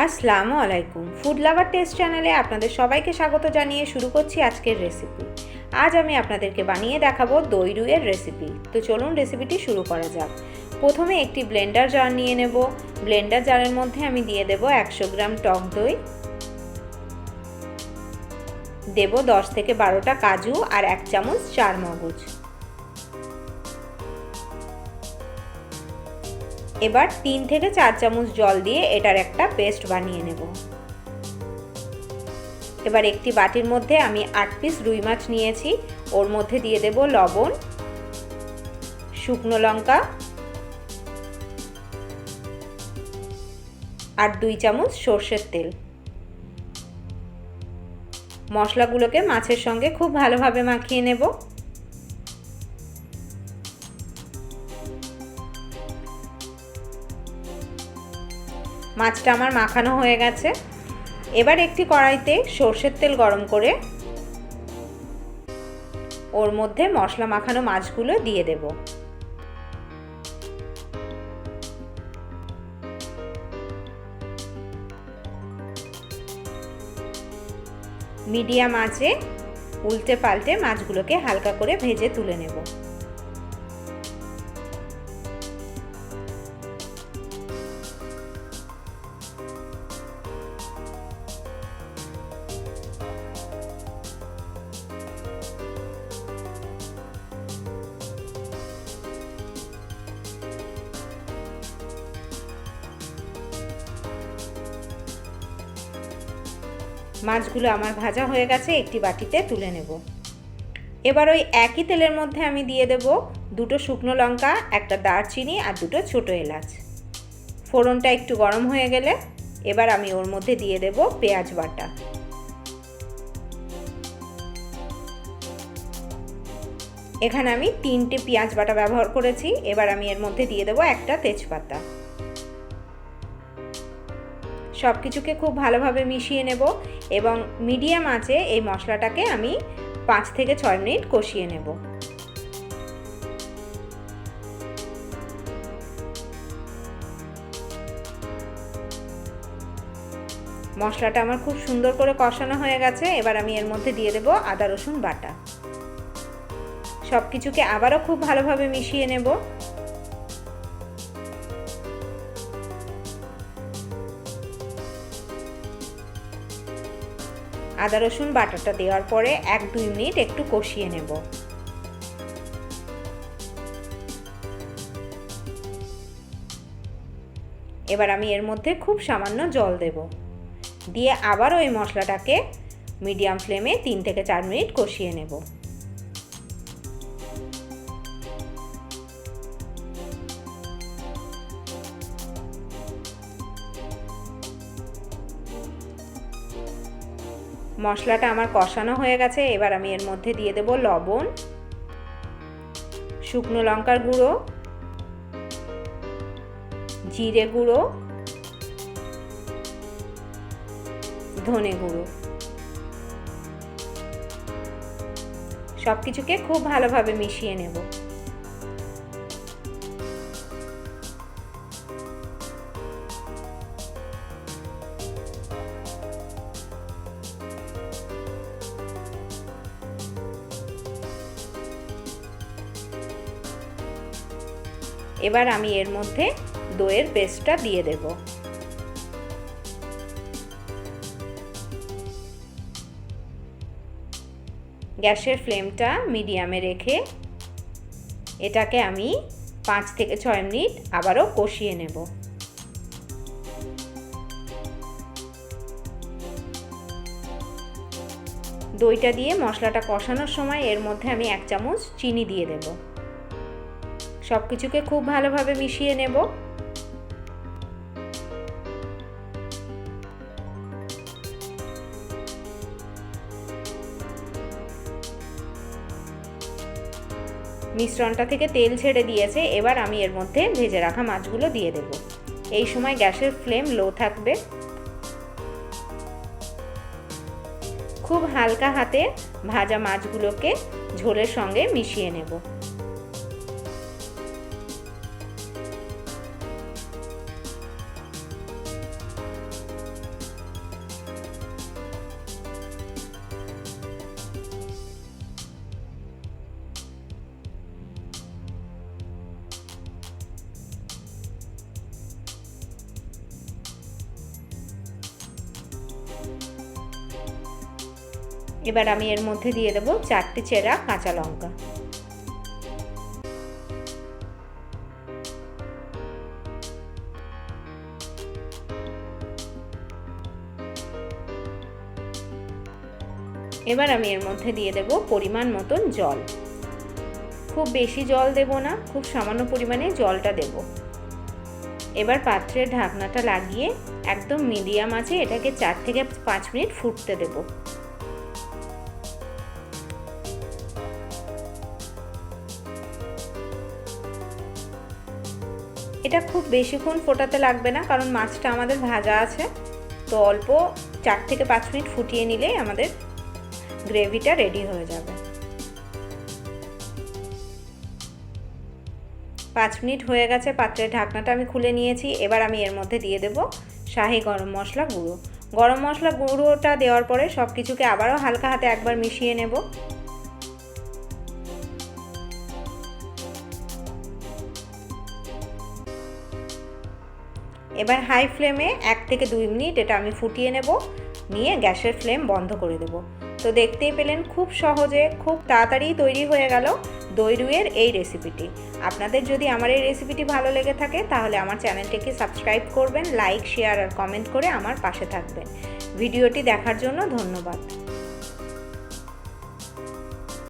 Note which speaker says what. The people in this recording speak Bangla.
Speaker 1: আসসালামু আলাইকুম। ফুড লাভার টেস্ট চ্যানেলে আপনাদের সবাইকে স্বাগত জানিয়ে শুরু করছি আজকের রেসিপি। আজ আমি আপনাদেরকে বানিয়ে দেখাবো দই রুইয়ের রেসিপি। তো চলুন রেসিপিটি শুরু করা যাক। প্রথমে একটি ব্লেন্ডার জার নিয়ে নেব। ব্লেন্ডার জারের মধ্যে আমি দিয়ে দেব 100 গ্রাম টক দই, দেব 10 থেকে 12টা কাজু আর 1 চামচ চারমগজ। এবার 3 থেকে 4 চামচ জল দিয়ে এটার একটা পেস্ট বানিয়ে নেব। এবার একটি বাটির মধ্যে আমি 8 পিস রুই মাছ নিয়েছি, ওর মধ্যে দিয়ে দেব লবণ, শুকনো লঙ্কা আর 2 চামচ সর্ষের তেল। মশলাগুলোকে মাছের সঙ্গে খুব ভালোভাবে মাখিয়ে নেব। মাছটা আমার মাখানো হয়ে গেছে। এবার একটি কড়াইতে সর্ষের তেল গরম করে ওর মধ্যে মশলা মাখানো মাছগুলো দিয়ে দেব। মিডিয়াম আঁচে উল্টে পাল্টে মাছগুলোকে হালকা করে ভেজে তুলে নেব। মাছগুলো আমার ভাজা হয়ে গেছে, একটি বাটিতে তুলে নেব। এবার ওই একই তেলের মধ্যে আমি দিয়ে দেব 2টো শুকনো লঙ্কা, একটা দারচিনি আর 2টো ছোট এলাচ। ফোড়নটা একটু গরম হয়ে গেলে এবার আমি ওর মধ্যে দিয়ে দেব পেঁয়াজ বাটা। এখানে আমি 3টে পেঁয়াজ বাটা ব্যবহার করেছি। এবার আমি এর মধ্যে দিয়ে দেব একটা তেজপাতা। সব কিছুকে খুব ভালোভাবে মিশিয়ে নেব এবং মিডিয়াম আঁচে এই মশলাটাকে আমি 5 থেকে 6 মিনিট কষিয়ে নেব। মশলাটা আমার খুব সুন্দর করে কষানো হয়ে গেছে। এবার আমি এর মধ্যে দিয়ে দেব আদা রসুন বাটা। সব কিছুকে আবারও খুব ভালোভাবে মিশিয়ে নেব। আদা রসুন বাটাটা দেওয়ার পরে 1-2 মিনিট একটু কষিয়ে নেব। এবার আমি এর মধ্যে খুব সামান্য জল দেব, দিয়ে আবারও এই মশলাটাকে মিডিয়াম ফ্লেমে 3 থেকে 4 মিনিট কষিয়ে নেব। মশলাটা আমার কষানো হয়ে গেছে। এবার আমি এর মধ্যে দিয়ে দেব লবণ, শুকনো লঙ্কার গুঁড়ো, জিরে গুঁড়ো, ধনে গুঁড়ো। সব কিছুকে খুব ভালোভাবে মিশিয়ে নেব। এবার আমি এর মধ্যে দইয়ের পেস্টটা দিয়ে দেব। গ্যাসের ফ্লেমটা মিডিয়ামে রেখে এটাকে আমি 5 থেকে 6 মিনিট আবারও কষিয়ে নেব। দইটা দিয়ে মশলাটা কষানোর সময় এর মধ্যে আমি 1 চামচ চিনি দিয়ে দেব। সব কিছুকে খুব ভালোভাবে মিশিয়ে নেব। মিশ্রণটা থেকে তেল ছেড়ে দিয়েছে। এবার আমি এর মধ্যে ভেজে রাখা মাছগুলো দিয়ে দেব। এই সময় গ্যাসের ফ্লেম লো থাকবে। খুব হালকা হাতে ভাজা মাছগুলোকে ঝোলের সঙ্গে মিশিয়ে নেব। এবার আমি এর মধ্যে দিয়ে দেব 4টে চেরা কাঁচা লঙ্কা। এবার আমি এর মধ্যে দিয়ে দেব পরিমাণ মতন জল। খুব বেশি জল দেব না, খুব সামান্য পরিমাণে জলটা দেব। এবার পাত্রের ঢাকনাটা লাগিয়ে একদম মিডিয়াম আঁচে এটাকে 4 থেকে 5 মিনিট ফুটতে দেব। এটা খুব বেশিক্ষণ ফোটাতে লাগবে না, কারণ মাছটা আমাদের ভাজা আছে। তো অল্প 4 থেকে 5 মিনিট ফুটিয়ে নিলেই আমাদের গ্রেভিটা রেডি হয়ে যাবে। 5 মিনিট হয়ে গেছে, পাত্রের ঢাকনাটা আমি খুলে নিয়েছি। এবার আমি এর মধ্যে দিয়ে দেব শাহি গরম মশলা গুঁড়ো। গরম মশলা গুঁড়োটা দেওয়ার পরে সব কিছুকে আবারও হালকা হাতে একবার মিশিয়ে নেব। এবার হাই ফ্লেমে 1 থেকে 2 মিনিট এটা আমি ফুটিয়ে নেব, নিয়ে গ্যাসের ফ্লেম বন্ধ করে দেব। তো দেখতেই পেলেন খুব সহজে খুব তাড়াতাড়ি তৈরি হয়ে গেল দই রুইয়ের এই রেসিপিটি। আপনাদের যদি আমার এই রেসিপিটি ভালো লেগে থাকে তাহলে আমার চ্যানেলটিকে সাবস্ক্রাইব করবেন, লাইক, শেয়ার আর কমেন্ট করে আমার পাশে থাকবেন। ভিডিওটি দেখার জন্য ধন্যবাদ।